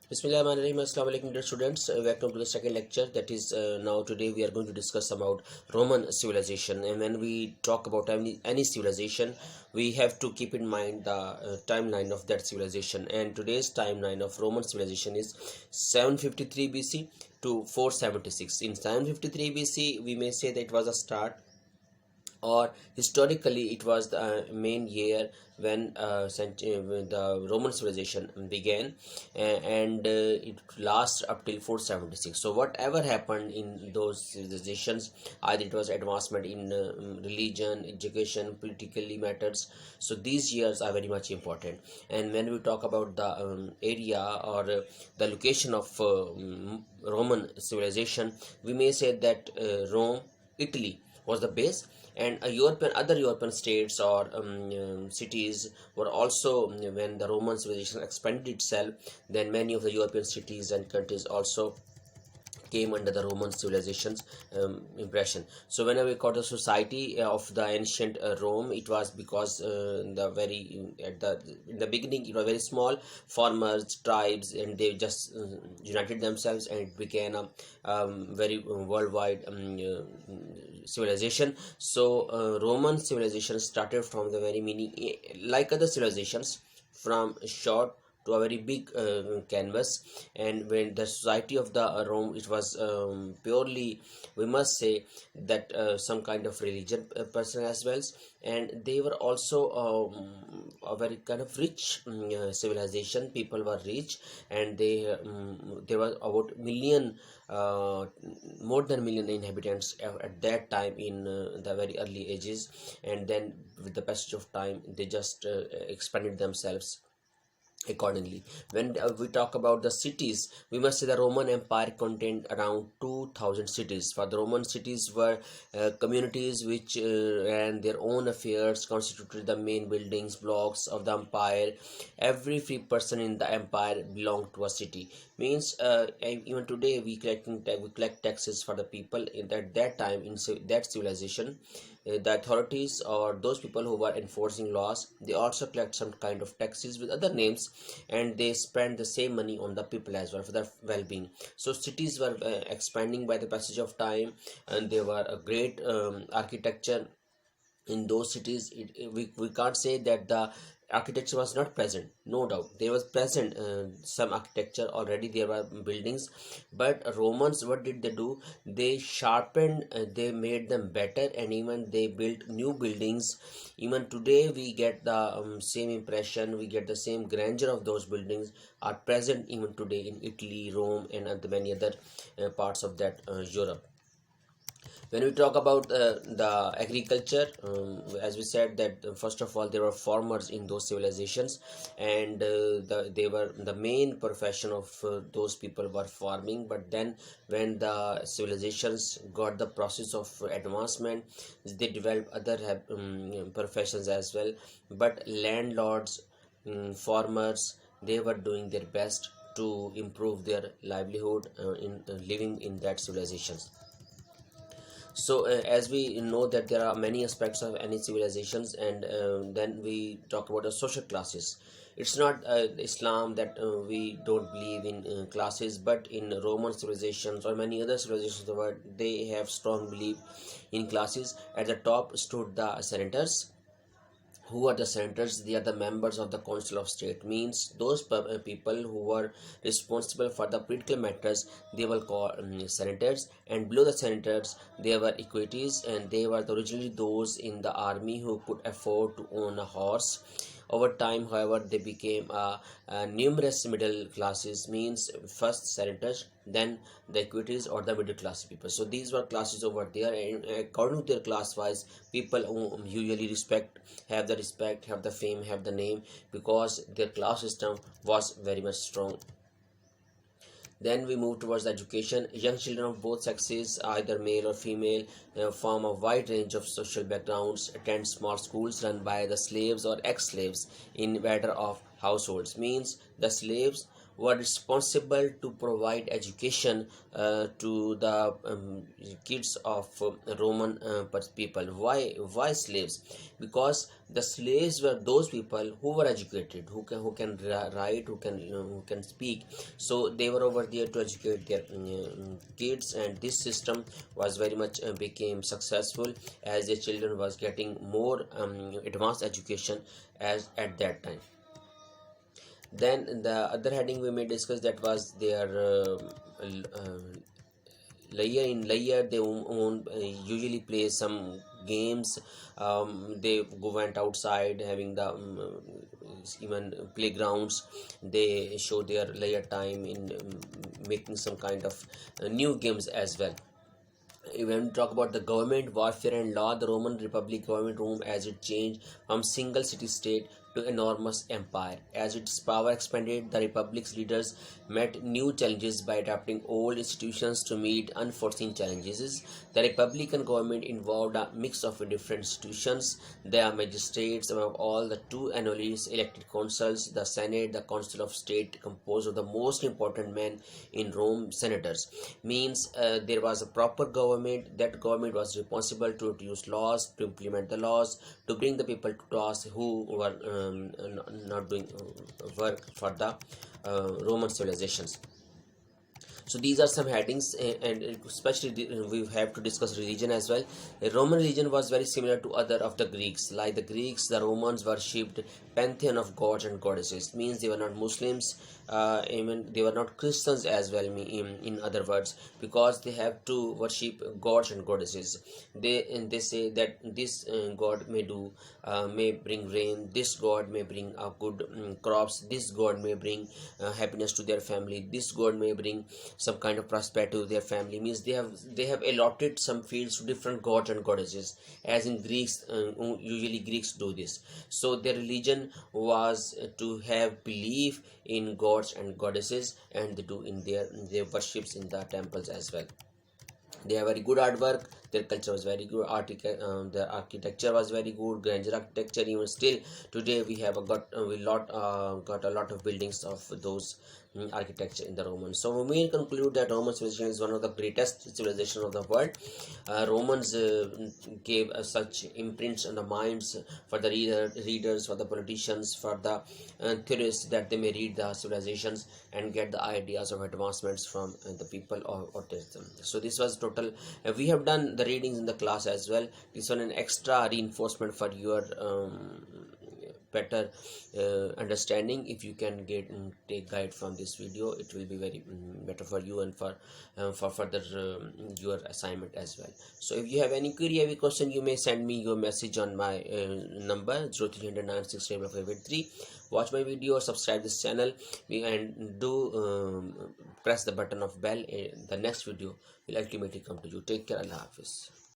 Bismillahirrahmanirrahim. Assalamu alaikum dear students. Welcome to the second lecture. That is now today we are going to discuss about Roman civilization. And when we talk about any civilization, we have to keep in mind the timeline of that civilization. And today's timeline of Roman civilization is 753 BC to 476. In 753 BC, we may say that it was a start, or historically it was the main year when the Roman civilization began, and it lasts up till 476. So whatever happened in those civilizations, either it was advancement in religion, education, politically matters, so these years are very much important. And when we talk about the area or the location of Roman civilization, we may say that Rome, Italy was the base, and other European states or cities were also, when the Roman civilization expanded itself, then many of the European cities and countries also came under the Roman civilization's impression. So whenever we call the society of the ancient Rome, it was because the very at the in the beginning it was very small farmers tribes, and they just united themselves, and it became a very worldwide civilization. So Roman civilization started from the very meaning, like other civilizations, from short to a very big canvas. And when the society of the Rome, it was purely, we must say that some kind of religion person as well, and they were also a very kind of rich civilization. People were rich, and there was about million, more than million inhabitants at that time in the very early ages. And then with the passage of time, they just expanded themselves accordingly. When we talk about the cities, we must say the Roman Empire contained around 2000 cities. For the Roman cities were communities which ran their own affairs, constituted the main buildings blocks of the empire. Every free person in the empire belonged to a city. Means even today we collect taxes for the people in that time in that civilization. The authorities or those people who were enforcing laws, they also collect some kind of taxes with other names, and they spend the same money on the people as well for their well-being. So cities were expanding by the passage of time, and they were a great architecture in those cities. We can't say that the architecture was not present. No doubt there was present some architecture already, there were buildings, but Romans, what did they do? They sharpened, they made them better, and even they built new buildings. Even today we get the same impression, we get the same grandeur of those buildings are present even today in Italy, Rome, and the many other parts of that Europe. When we talk about the agriculture, as we said that first of all there were farmers in those civilizations, and they were the main profession of those people were farming. But then when the civilizations got the process of advancement, they developed other professions as well. But landlords, farmers, they were doing their best to improve their livelihood in living in that civilizations. So as we know that there are many aspects of any civilizations, and then we talk about the social classes. It's not Islam that we don't believe in classes, but in Roman civilizations or many other civilizations of the world, they have strong belief in classes. At the top stood the senators. Who are the senators? They are the members of the council of state. Means those people who were responsible for the political matters, they were called senators. And below the senators there were equities, and they were originally those in the army who could afford to own a horse. Over time, however, they became numerous middle classes. Means first senators, then the equities or the middle class people. So these were classes over there, and according to their class wise, people who usually have the respect, have the fame, have the name, because their class system was very much strong. Then we move towards education. Young children of both sexes, either male or female, form a wide range of social backgrounds, attend small schools run by the slaves or ex-slaves in matter of households. Means the slaves were responsible to provide education to the kids of Roman people. Why slaves? Because the slaves were those people who were educated, who can write, who can speak. So they were over there to educate their kids, and this system was very much became successful as the children was getting more advanced education as at that time. Then the other heading we may discuss, that was their layer. In layer they usually play some games. They went outside having the even playgrounds. They show their layer time in making some kind of new games as well. When we talk about the government, warfare and law, the Roman Republic government Rome as it changed from single city state to enormous empire. As its power expanded, the republic's leaders met new challenges by adapting old institutions to meet unforeseen challenges. The republican government involved a mix of different institutions. There are magistrates, above all the two annually elected consuls, the senate, the council of state, composed of the most important men in Rome, senators. Means there was a proper government. That government was responsible to introduce laws, to implement the laws, to bring the people to task who were not doing work for the Roman civilizations. So these are some headings, and especially we have to discuss religion as well. The Roman religion was very similar to other of the Greeks. Like the Greeks, the Romans worshipped pantheon of gods and goddesses. Means they were not Muslims, even they were not Christians as well, in other words, because they have to worship gods and goddesses. They say that this god may bring rain, this god may bring good crops, this god may bring happiness to their family, this god may bring some kind of prosperity to their family. Means they have allotted some fields to different gods and goddesses, as in Greeks. Usually Greeks do this. So their religion was to have belief in gods and goddesses, and they do in their worships in the temples as well. They have very good artwork. Their culture was very good. The architecture was very good. Grandeur architecture. Even still today, we have got a lot of buildings of those architecture in the Romans. So we may conclude that Roman civilization is one of the greatest civilization of the world. Romans gave such imprints on the minds for the readers, for the politicians, for the theorists, that they may read the civilizations and get the ideas of advancements from the people or them. So this was total. We have done the readings in the class as well. This one an extra reinforcement for your better understanding. If you can take guide from this video, it will be very better for you and for further your assignment as well. So if you have any query, any question, you may send me your message on my number 0300965583. Watch my video, subscribe this channel, and do press the button of bell. The next video will ultimately come to you. Take care. Allah Hafiz.